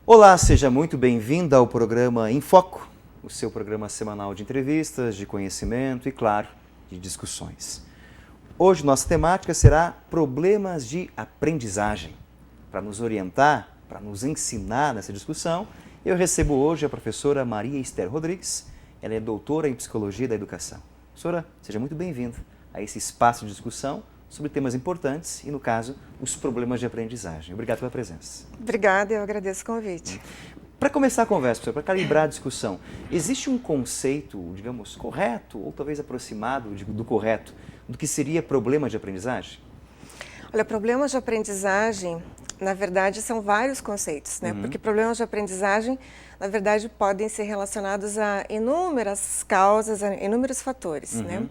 Olá, seja muito bem-vinda ao programa Em Foco, o seu programa semanal de entrevistas, de conhecimento e, claro, de discussões. Hoje nossa temática será problemas de aprendizagem. Para nos orientar, para nos ensinar nessa discussão, eu recebo hoje a professora Maria Esther Rodrigues. Ela é doutora em Psicologia da Educação. Professora, seja muito bem-vinda a esse espaço de discussão sobre temas importantes e, no caso, os problemas de aprendizagem. Obrigado pela presença. Obrigada, eu agradeço o convite. Para começar a conversa, professor, para calibrar a discussão, existe um conceito, digamos, correto ou talvez aproximado do correto do que seria problema de aprendizagem? Olha, problemas de aprendizagem, na verdade, são vários conceitos, né? Porque problemas de aprendizagem, na verdade, podem ser relacionados a inúmeras causas, a inúmeros fatores, né?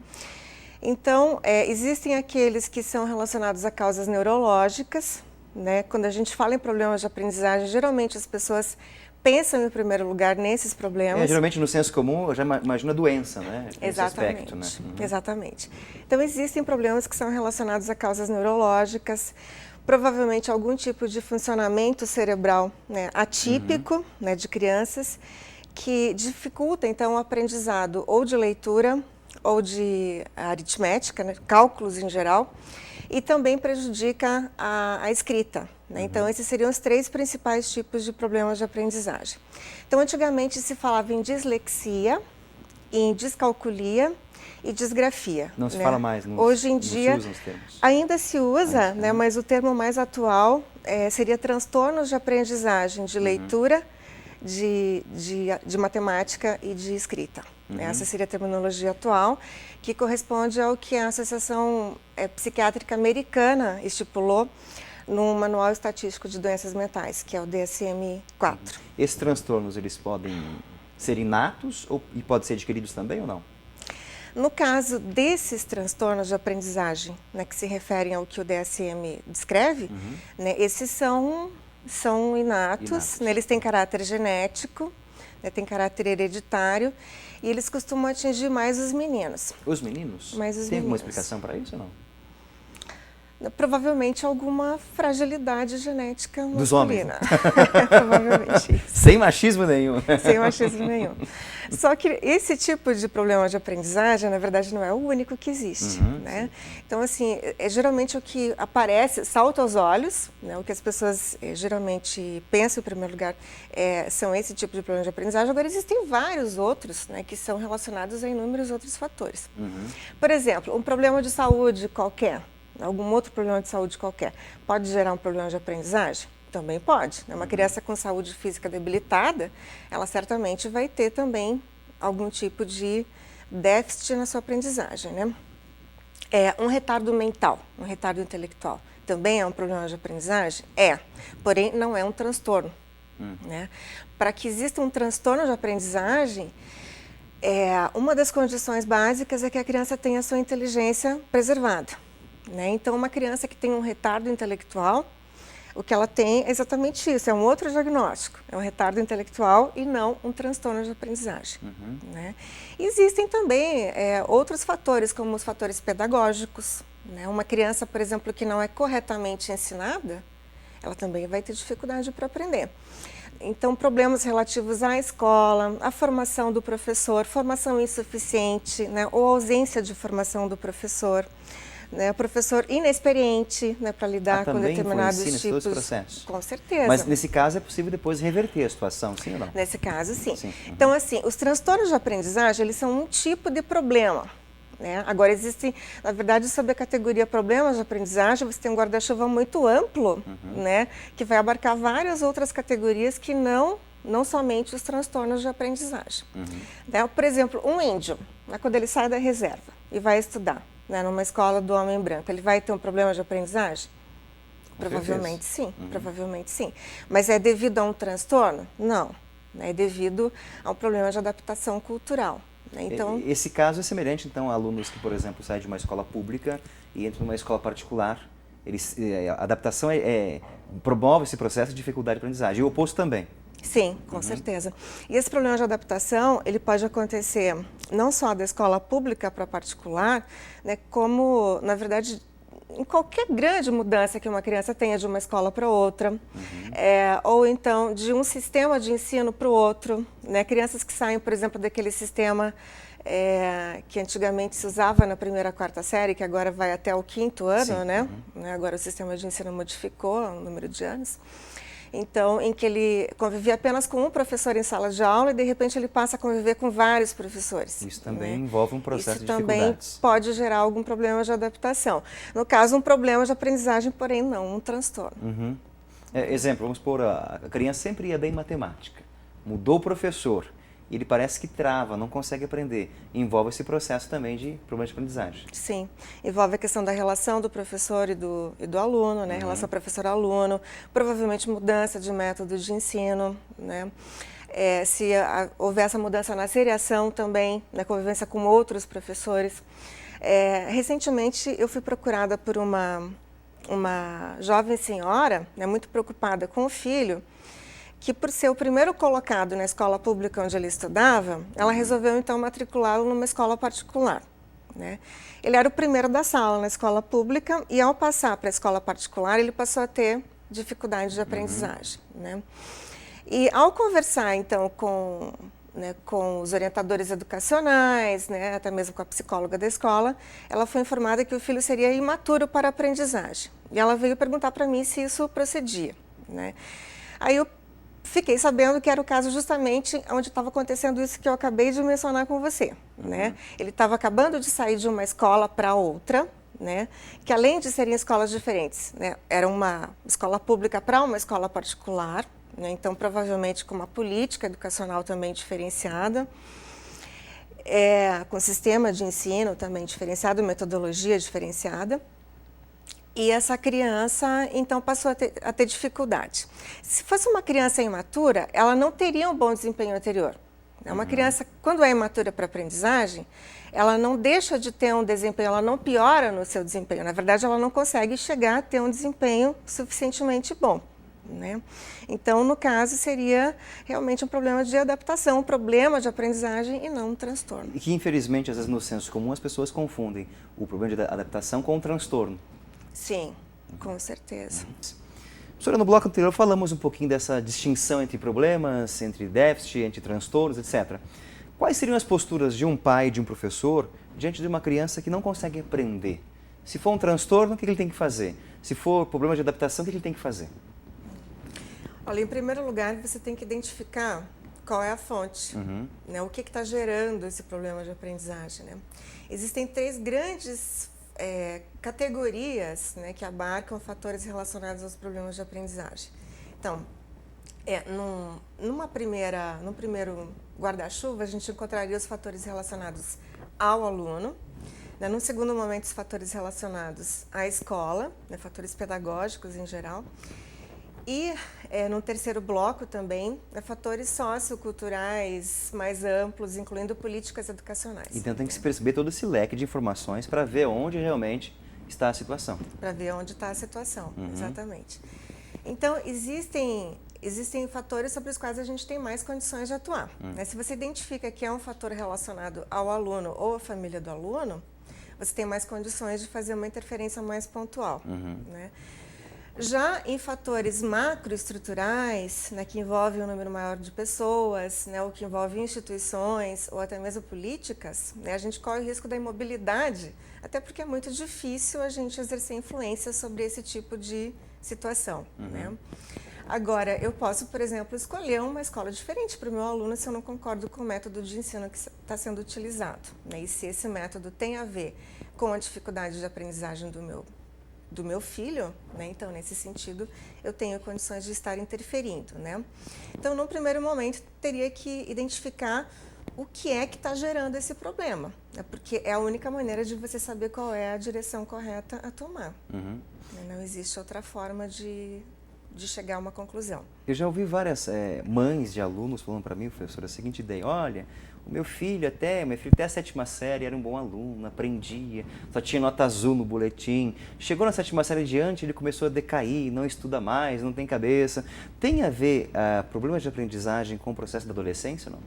Então, existem aqueles que são relacionados a causas neurológicas, né? Quando a gente fala em problemas de aprendizagem, geralmente as pessoas pensam em primeiro lugar nesses problemas. Geralmente no senso comum eu já imagino a doença, né? Exatamente, aspecto, né? Exatamente. Então existem problemas que são relacionados a causas neurológicas, provavelmente algum tipo de funcionamento cerebral, né, atípico, né, de crianças, que dificulta então o aprendizado ou de leitura ou de aritmética, né, cálculos em geral, e também prejudica a escrita. Né? Então, esses seriam os três principais tipos de problemas de aprendizagem. Então, antigamente se falava em dislexia, em descalculia e disgrafia. Não se né? fala mais, Hoje em dia se usam os termos. Ainda se usa, né? Mas o termo mais atual seria transtornos de aprendizagem de leitura, de matemática e de escrita. Essa seria a terminologia atual, que corresponde ao que a Associação Psiquiátrica Americana estipulou no Manual Estatístico de Doenças Mentais, que é o DSM-4. Esses transtornos, eles podem ser inatos e podem ser adquiridos também ou não? No caso desses transtornos de aprendizagem, né, que se referem ao que o DSM descreve, né, esses são inatos. Né, eles têm caráter genético, né, têm caráter hereditário, e eles costumam atingir mais os meninos. Os meninos? Tem alguma explicação para isso ou não? Provavelmente alguma fragilidade genética masculina. Dos homens? Provavelmente isso. Sem machismo nenhum. Sem machismo nenhum. Só que esse tipo de problema de aprendizagem, na verdade, não é o único que existe. Né? Então, assim, geralmente o que aparece, salta aos olhos, né? O que as pessoas geralmente pensam em primeiro lugar são esse tipo de problema de aprendizagem. Agora, existem vários outros, né, que são relacionados a inúmeros outros fatores. Por exemplo, um problema de saúde qualquer, algum outro problema de saúde qualquer, pode gerar um problema de aprendizagem? Também pode. Uma criança com saúde física debilitada, ela certamente vai ter também algum tipo de déficit na sua aprendizagem. Né? Um retardo mental, um retardo intelectual, também é um problema de aprendizagem? Porém não é um transtorno. Né? Para que exista um transtorno de aprendizagem, uma das condições básicas é que a criança tenha a sua inteligência preservada. Né? Então, uma criança que tem um retardo intelectual, o que ela tem é exatamente isso, é um outro diagnóstico, é um retardo intelectual e não um transtorno de aprendizagem. Né? Existem também outros fatores, como os fatores pedagógicos. Né? Uma criança, por exemplo, que não é corretamente ensinada, ela também vai ter dificuldade para aprender. Então, problemas relativos à escola, à formação do professor, formação insuficiente, né? Ou ausência de formação do professor. Né, o professor inexperiente, né, para lidar com determinados tipos. Todos os processos. Com certeza. Mas nesse caso é possível depois reverter a situação, sim ou não? Nesse caso, sim. Então, assim, os transtornos de aprendizagem, eles são um tipo de problema. Né? Agora, existem, na verdade, sob a categoria problemas de aprendizagem, você tem um guarda-chuva muito amplo, né, que vai abarcar várias outras categorias que não somente os transtornos de aprendizagem. Né? Por exemplo, um índio, né, quando ele sai da reserva e vai estudar, né, numa escola do homem branco, ele vai ter um problema de aprendizagem? Provavelmente sim, provavelmente sim. Mas é devido a um transtorno? Não. É devido a um problema de adaptação cultural. Né? Então, esse caso é semelhante, então, a alunos que, por exemplo, saem de uma escola pública e entram numa escola particular. A adaptação promove esse processo de dificuldade de aprendizagem. E o oposto também. Sim, com certeza. E esse problema de adaptação, ele pode acontecer não só da escola pública para particular, né, como, na verdade, em qualquer grande mudança que uma criança tenha de uma escola para outra, ou então de um sistema de ensino para o outro, né? Crianças que saem, por exemplo, daquele sistema que antigamente se usava na primeira, quarta série, que agora vai até o 5º ano, né? Agora o sistema de ensino modificou o número de anos. Então, em que ele convivia apenas com um professor em sala de aula e, de repente, ele passa a conviver com vários professores. Isso também envolve um processo de dificuldades. dificuldades. Também pode gerar algum problema de adaptação. No caso, um problema de aprendizagem, porém não um transtorno. Exemplo, vamos supor, a criança sempre ia bem em matemática. Mudou o professor. Ele parece que trava, não consegue aprender. Envolve esse processo também de problema de aprendizagem. Sim, envolve a questão da relação do professor e do aluno, né? Relação professor-aluno, provavelmente mudança de método de ensino, né? Se houver essa mudança na seriação também, na convivência com outros professores. Recentemente eu fui procurada por uma jovem senhora, né, muito preocupada com o filho, que por ser o primeiro colocado na escola pública onde ele estudava, ela resolveu então matriculá-lo numa escola particular, né? Ele era o primeiro da sala na escola pública e ao passar para a escola particular ele passou a ter dificuldade de aprendizagem, né? E ao conversar então com os orientadores educacionais, né, até mesmo com a psicóloga da escola, ela foi informada que o filho seria imaturo para a aprendizagem. E ela veio perguntar para mim se isso procedia, né? Aí eu fiquei sabendo que era o caso justamente onde estava acontecendo isso que eu acabei de mencionar com você, né? Ele estava acabando de sair de uma escola para outra, né? Que além de serem escolas diferentes, né? Era uma escola pública para uma escola particular, né? Então provavelmente com uma política educacional também diferenciada, com sistema de ensino também diferenciado, metodologia diferenciada. E essa criança, então, passou a ter dificuldade. Se fosse uma criança imatura, ela não teria um bom desempenho anterior. Uma criança, quando é imatura para a aprendizagem, ela não deixa de ter um desempenho, ela não piora no seu desempenho. Na verdade, ela não consegue chegar a ter um desempenho suficientemente bom, né? Então, no caso, seria realmente um problema de adaptação, um problema de aprendizagem e não um transtorno. E que, infelizmente, às vezes no senso comum, as pessoas confundem o problema de adaptação com o transtorno. Sim, com certeza. Professora, no bloco anterior falamos um pouquinho dessa distinção entre problemas, entre déficit, entre transtornos, etc. Quais seriam as posturas de um pai e de um professor diante de uma criança que não consegue aprender? Se for um transtorno, o que ele tem que fazer? Se for problema de adaptação, o que ele tem que fazer? Olha, em primeiro lugar, você tem que identificar qual é a fonte, né? O que está gerando esse problema de aprendizagem, né? Existem 3 grandes categorias, né, que abarcam fatores relacionados aos problemas de aprendizagem. Então, num primeiro guarda-chuva, a gente encontraria os fatores relacionados ao aluno, né, num segundo momento, os fatores relacionados à escola, né, fatores pedagógicos em geral, e no terceiro bloco também, fatores socioculturais mais amplos, incluindo políticas educacionais. Então tem que se perceber todo esse leque de informações para ver onde realmente está a situação. Para ver onde está a situação, exatamente. Então, existem fatores sobre os quais a gente tem mais condições de atuar, né? Se você identifica que é um fator relacionado ao aluno ou à família do aluno, você tem mais condições de fazer uma interferência mais pontual, né? Já em fatores macroestruturais, né, que envolvem um número maior de pessoas, né, ou que envolvem instituições, ou até mesmo políticas, né, a gente corre o risco da imobilidade, até porque é muito difícil a gente exercer influência sobre esse tipo de situação, né? Agora, eu posso, por exemplo, escolher uma escola diferente para o meu aluno se eu não concordo com o método de ensino que está sendo utilizado, né, e se esse método tem a ver com a dificuldade de aprendizagem do meu filho, né? Então, nesse sentido, eu tenho condições de estar interferindo, né? Então, num primeiro momento, teria que identificar o que é que está gerando esse problema, né? Porque é a única maneira de você saber qual é a direção correta a tomar. Não existe outra forma de chegar a uma conclusão. Eu já ouvi várias mães de alunos falando para mim, professora, a seguinte ideia: olha, o meu filho até a 7ª série era um bom aluno, aprendia, só tinha nota azul no boletim. Chegou na 7ª série adiante, ele começou a decair, não estuda mais, não tem cabeça. Tem a ver problemas de aprendizagem com o processo da adolescência, não?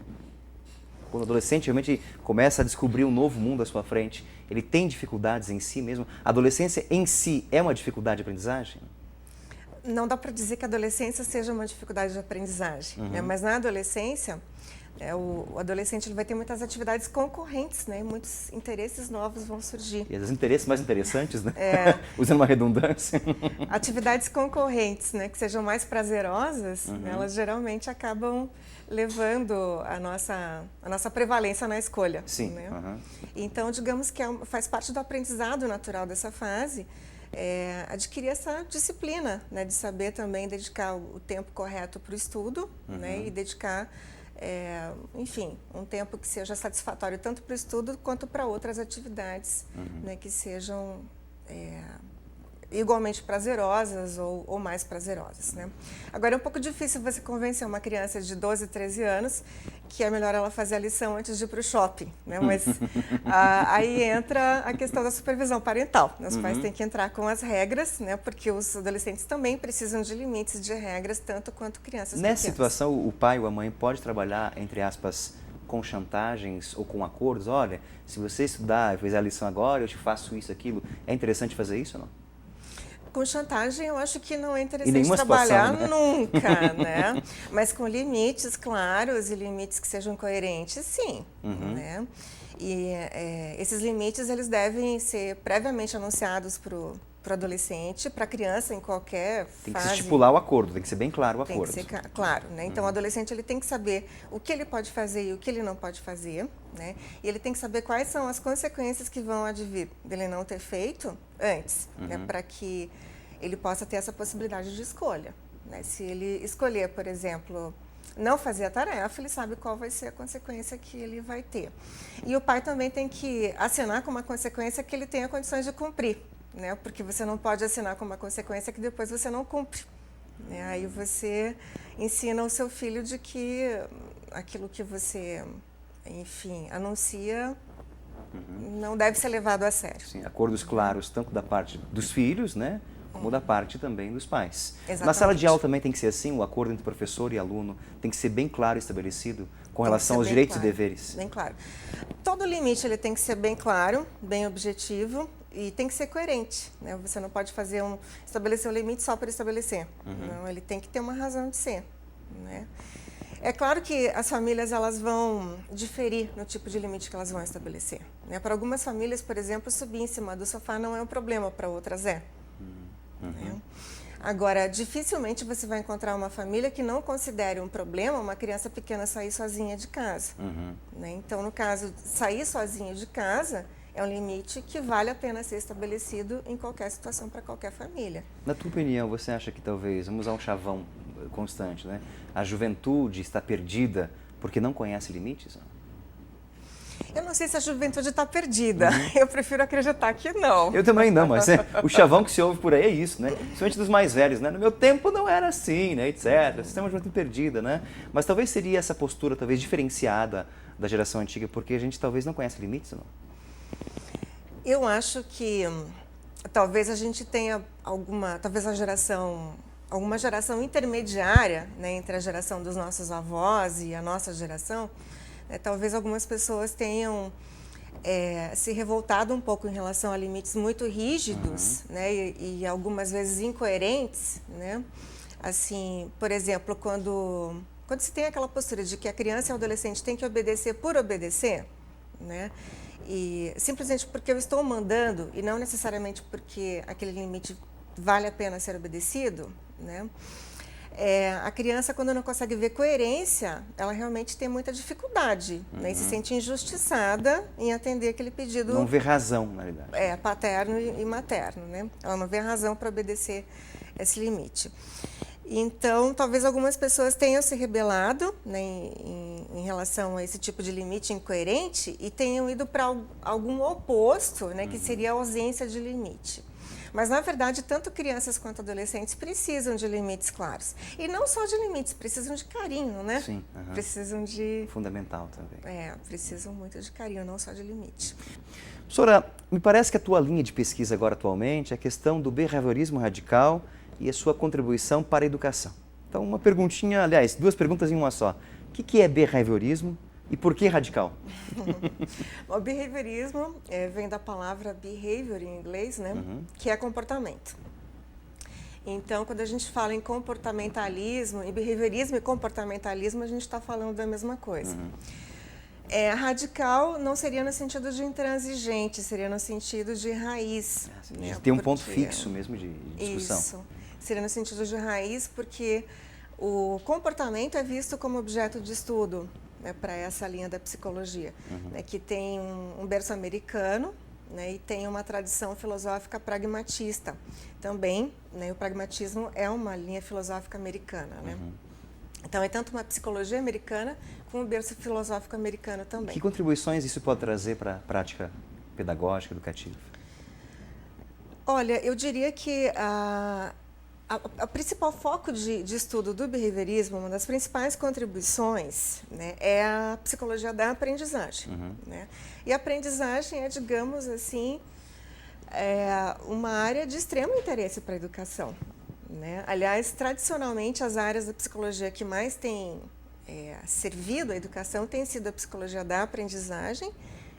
Quando o adolescente realmente começa a descobrir um novo mundo à sua frente, ele tem dificuldades em si mesmo? A adolescência em si é uma dificuldade de aprendizagem? Não dá para dizer que a adolescência seja uma dificuldade de aprendizagem, né? Mas na adolescência, o adolescente ele vai ter muitas atividades concorrentes, né? Muitos interesses novos vão surgir. E os interesses mais interessantes, né? Usando uma redundância. Atividades concorrentes, né? Que sejam mais prazerosas, elas geralmente acabam levando a nossa prevalência na escolha. Sim. Né? Então, digamos que faz parte do aprendizado natural dessa fase, adquirir essa disciplina, né? De saber também dedicar o tempo correto para o estudo, né? E dedicar enfim, um tempo que seja satisfatório tanto para o estudo quanto para outras atividades, né, que sejam igualmente prazerosas ou mais prazerosas, né? Agora, é um pouco difícil você convencer uma criança de 12, 13 anos que é melhor ela fazer a lição antes de ir para o shopping, né? Mas aí entra a questão da supervisão parental, né? Os pais têm que entrar com as regras, né? Porque os adolescentes também precisam de limites, de regras, tanto quanto crianças Nessa pequenas. situação, o pai ou a mãe pode trabalhar, entre aspas, com chantagens ou com acordos? Olha, se você estudar e fizer a lição agora, eu te faço isso, aquilo. É interessante fazer isso ou não? Com chantagem, eu acho que não é Em interessante nenhuma trabalhar situação, né? nunca, né? Mas com limites claros e limites que sejam coerentes, sim, né? E esses limites, eles devem ser previamente anunciados para o adolescente, para a criança em qualquer fase. Tem que se estipular o acordo, tem que ser bem claro o acordo. Tem que ser claro, né? Então, o adolescente ele tem que saber o que ele pode fazer e o que ele não pode fazer, né? E ele tem que saber quais são as consequências que vão advir dele não ter feito antes, né? Para que ele possa ter essa possibilidade de escolha, né? Se ele escolher, por exemplo, não fazer a tarefa, ele sabe qual vai ser a consequência que ele vai ter. E o pai também tem que assinar com uma consequência que ele tenha condições de cumprir, né? Porque você não pode assinar com uma consequência que depois você não cumpre, né? Aí você ensina o seu filho de que aquilo que você, enfim, anuncia não deve ser levado a sério. Sim, acordos claros tanto da parte dos filhos, né? Como da parte também dos pais. Exatamente. Na sala de aula também tem que ser assim, o acordo entre professor e aluno tem que ser bem claro e estabelecido com relação aos direitos e deveres. Bem claro. Todo limite ele tem que ser bem claro, bem objetivo e tem que ser coerente, né? Você não pode estabelecer um limite só para estabelecer. Não, ele tem que ter uma razão de ser, né? É claro que as famílias elas vão diferir no tipo de limite que elas vão estabelecer, né? Para algumas famílias, por exemplo, subir em cima do sofá não é um problema, para outras é. Né? Agora, dificilmente você vai encontrar uma família que não considere um problema uma criança pequena sair sozinha de casa. Né? Então, no caso, sair sozinha de casa é um limite que vale a pena ser estabelecido em qualquer situação para qualquer família. Na tua opinião, você acha que talvez, vamos usar um chavão constante, né? A juventude está perdida porque não conhece limites? Eu não sei se a juventude está perdida. Eu prefiro acreditar que não. Eu também não, mas o chavão que se ouve por aí é isso, né? Principalmente dos mais velhos, né? No meu tempo não era assim, né? Etc. Sistema de juventude perdida, né? Mas talvez seria essa postura, talvez diferenciada da geração antiga, porque a gente talvez não conhece limites, não? Eu acho que talvez a gente tenha talvez alguma geração intermediária, né, entre a geração dos nossos avós e a nossa geração. Talvez algumas pessoas tenham se revoltado um pouco em relação a limites muito rígidos, né, e algumas vezes incoerentes, né? Assim, por exemplo, quando se tem aquela postura de que a criança e o adolescente têm que obedecer por obedecer, né? E simplesmente porque eu estou mandando e não necessariamente porque aquele limite vale a pena ser obedecido, né? A criança, quando não consegue ver coerência, ela realmente tem muita dificuldade, né? E se sente injustiçada em atender aquele pedido. Não vê razão, na verdade. Paterno e materno, né? Ela não vê razão para obedecer esse limite. Então, talvez algumas pessoas tenham se rebelado, né, em relação a esse tipo de limite incoerente e tenham ido para algum oposto, né, que seria a ausência de limite. Mas, na verdade, tanto crianças quanto adolescentes precisam de limites claros. E não só de limites, precisam de carinho, né? Sim. Precisam de... Fundamental também. Precisam muito de carinho, não só de limite. Professora, me parece que a tua linha de pesquisa agora atualmente é a questão do behaviorismo radical e a sua contribuição para a educação. Então, uma perguntinha, aliás, duas perguntas em uma só. O que é behaviorismo E por que radical? O behaviorismo vem da palavra behavior em inglês, né? Que é comportamento. Então, quando a gente fala em comportamentalismo, em behaviorismo e comportamentalismo, a gente está falando da mesma coisa. Radical não seria no sentido de intransigente, seria no sentido de raiz. Né? Tem um ponto fixo mesmo de discussão. Isso, seria no sentido de raiz, porque o comportamento é visto como objeto de estudo, né, para essa linha da psicologia, né, que tem um berço americano, né, e tem uma tradição filosófica pragmatista. Também, né, o pragmatismo é uma linha filosófica americana, né? Então, é tanto uma psicologia americana como um berço filosófico americano também. Que contribuições isso pode trazer para a prática pedagógica, educativa? Olha, eu diria que o principal foco de estudo do behaviorismo, uma das principais contribuições, né, é a psicologia da aprendizagem. Né? E a aprendizagem é, digamos assim, uma área de extremo interesse para a educação. Né? Aliás, tradicionalmente, as áreas da psicologia que mais têm servido à educação têm sido a psicologia da aprendizagem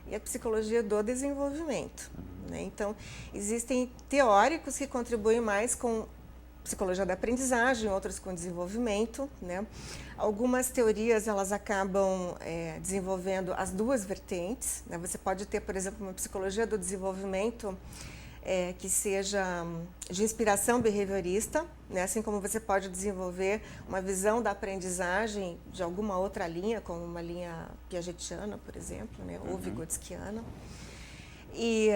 e a psicologia do desenvolvimento. Né? Então, existem teóricos que contribuem mais com psicologia da aprendizagem, outros com desenvolvimento. Né? Algumas teorias elas acabam desenvolvendo as duas vertentes. Né? Você pode ter, por exemplo, uma psicologia do desenvolvimento que seja de inspiração behaviorista, né? Assim como você pode desenvolver uma visão da aprendizagem de alguma outra linha, como uma linha piagetiana, por exemplo, né? Ou vigotskiana. E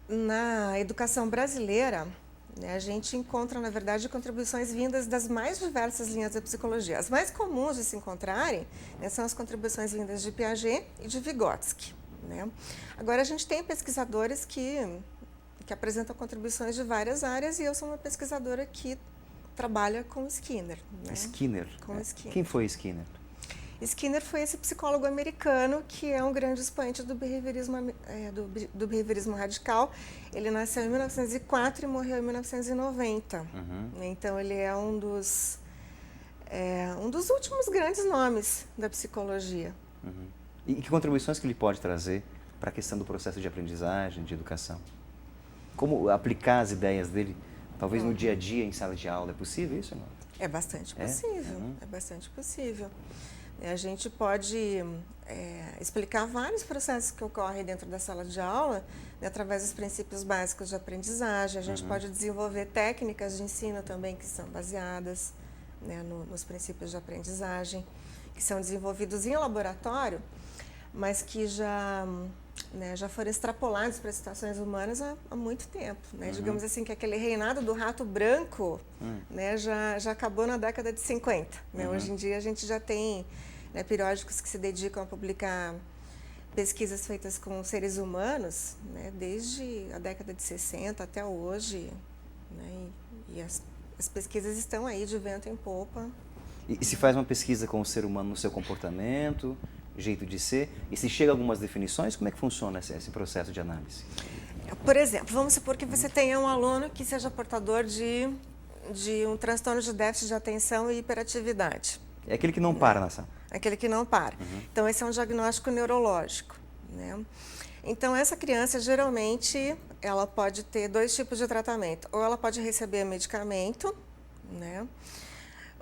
na educação brasileira, né, a gente encontra, na verdade, contribuições vindas das mais diversas linhas da psicologia. As mais comuns de se encontrarem, né, são as contribuições vindas de Piaget e de Vygotsky. Né? Agora, a gente tem pesquisadores que apresentam contribuições de várias áreas e eu sou uma pesquisadora que trabalha com Skinner. Né? Skinner? Com Skinner. Quem foi Skinner? Skinner foi esse psicólogo americano que é um grande expoente do behaviorismo, do behaviorismo radical. Ele nasceu em 1904 e morreu em 1990. Então, ele é um dos últimos grandes nomes da psicologia. E que contribuições que ele pode trazer para a questão do processo de aprendizagem, de educação? Como aplicar as ideias dele, talvez no dia a dia, em sala de aula? É possível isso ou não? É bastante possível, é bastante possível. A gente pode explicar vários processos que ocorrem dentro da sala de aula, né, através dos princípios básicos de aprendizagem. A gente pode desenvolver técnicas de ensino também que são baseadas, né, nos princípios de aprendizagem, que são desenvolvidos em laboratório, mas que já foram extrapolados para situações humanas há muito tempo. Né? Digamos assim que aquele reinado do rato branco, né, já acabou na década de 50. Né? Hoje em dia a gente já tem, né, periódicos que se dedicam a publicar pesquisas feitas com seres humanos, né, desde a década de 60 até hoje. Né? E as pesquisas estão aí de vento em popa. E se faz uma pesquisa com o ser humano no seu comportamento, jeito de ser, e se chega a algumas definições, como é que funciona esse processo de análise? Por exemplo, vamos supor que você tenha um aluno que seja portador de um transtorno de déficit de atenção e hiperatividade. É aquele que não para na sala. Aquele que não para. Então, esse é um diagnóstico neurológico. Né? Então, essa criança, geralmente, ela pode ter dois tipos de tratamento. Ou ela pode receber medicamento, né?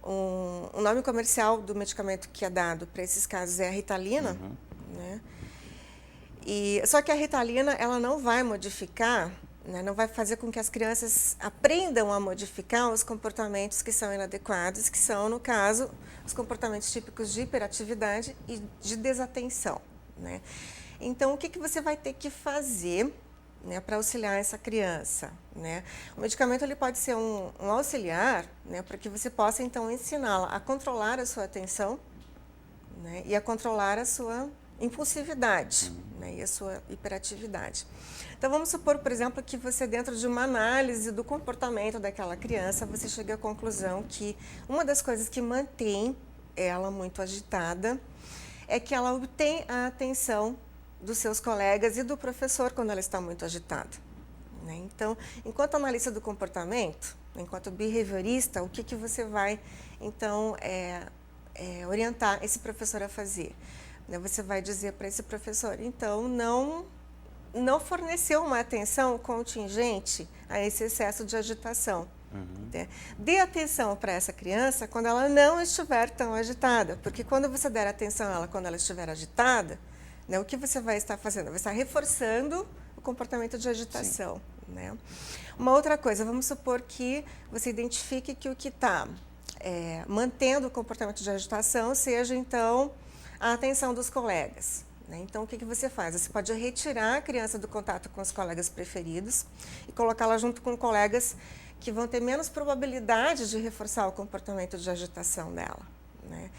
O nome comercial do medicamento que é dado para esses casos é a Ritalina, né? Só que a Ritalina ela não vai modificar, né, não vai fazer com que as crianças aprendam a modificar os comportamentos que são inadequados, que são, no caso, os comportamentos típicos de hiperatividade e de desatenção. Né? Então, o que você vai ter que fazer, né, para auxiliar essa criança? Né? O medicamento ele pode ser um auxiliar, né, para que você possa, então, ensiná-la a controlar a sua atenção, né, e a controlar a sua impulsividade, né, e a sua hiperatividade. Então, vamos supor, por exemplo, que você, dentro de uma análise do comportamento daquela criança, você chega à conclusão que uma das coisas que mantém ela muito agitada é que ela obtém a atenção dos seus colegas e do professor quando ela está muito agitada. Né? Então, enquanto analista do comportamento, enquanto behaviorista, o que você vai, então, orientar esse professor a fazer? né, você vai dizer para esse professor, então, não forneceu uma atenção contingente a esse excesso de agitação. Né? Dê atenção para essa criança quando ela não estiver tão agitada, porque quando você der atenção a ela quando ela estiver agitada, né, o que você vai estar fazendo? Vai estar reforçando o comportamento de agitação. Né? Uma outra coisa, vamos supor que você identifique que o que está mantendo o comportamento de agitação seja, então, a atenção dos colegas. Né? Então, o que você faz? Você pode retirar a criança do contato com os colegas preferidos e colocá-la junto com colegas que vão ter menos probabilidade de reforçar o comportamento de agitação dela. Né?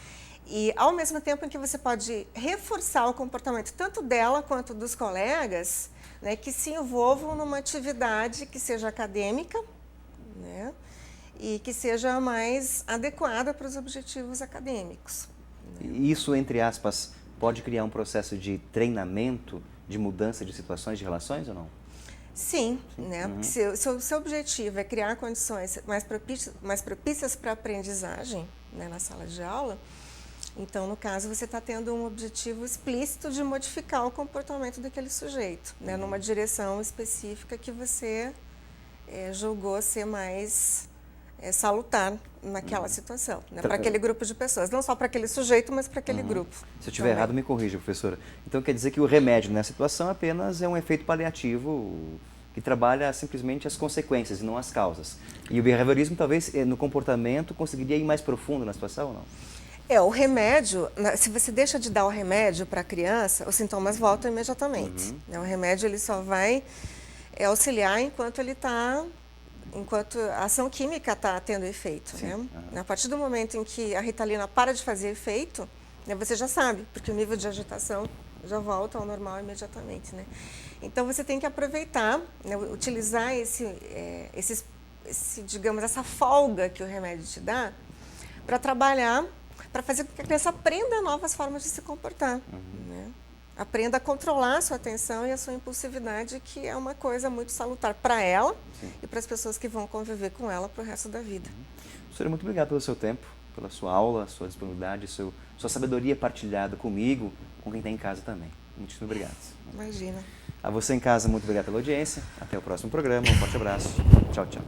E, ao mesmo tempo em que você pode reforçar o comportamento tanto dela quanto dos colegas, né, que se envolvam numa atividade que seja acadêmica, né, e que seja mais adequada para os objetivos acadêmicos. Né? Isso, entre aspas, pode criar um processo de treinamento, de mudança de situações, de relações ou não? Sim, né? Se o seu objetivo é criar condições mais propícias para a aprendizagem, né, na sala de aula, então, no caso, você está tendo um objetivo explícito de modificar o comportamento daquele sujeito, né, numa direção específica que você julgou ser mais salutar naquela situação, né, para aquele grupo de pessoas. Não só para aquele sujeito, mas para aquele grupo. Se eu estiver errado, me corrija, professora. Então, quer dizer que o remédio nessa situação apenas é um efeito paliativo que trabalha simplesmente as consequências e não as causas. E o behaviorismo, talvez, no comportamento, conseguiria ir mais profundo na situação ou não? O remédio, se você deixa de dar o remédio para a criança, os sintomas voltam imediatamente. O remédio ele só vai auxiliar enquanto a ação química está tendo efeito. Né? A partir do momento em que a Ritalina para de fazer efeito, né, você já sabe, porque o nível de agitação já volta ao normal imediatamente. Né? Então, você tem que aproveitar, né, utilizar digamos, essa folga que o remédio te dá para trabalhar, para fazer com que a criança aprenda novas formas de se comportar. Né? Aprenda a controlar a sua atenção e a sua impulsividade, que é uma coisa muito salutar para ela e para as pessoas que vão conviver com ela para o resto da vida. Professora, muito obrigado pelo seu tempo, pela sua aula, sua disponibilidade, sua sabedoria partilhada comigo, com quem está em casa também. Muito obrigado. Imagina. A você em casa, muito obrigado pela audiência. Até o próximo programa. Um forte abraço. Tchau, tchau.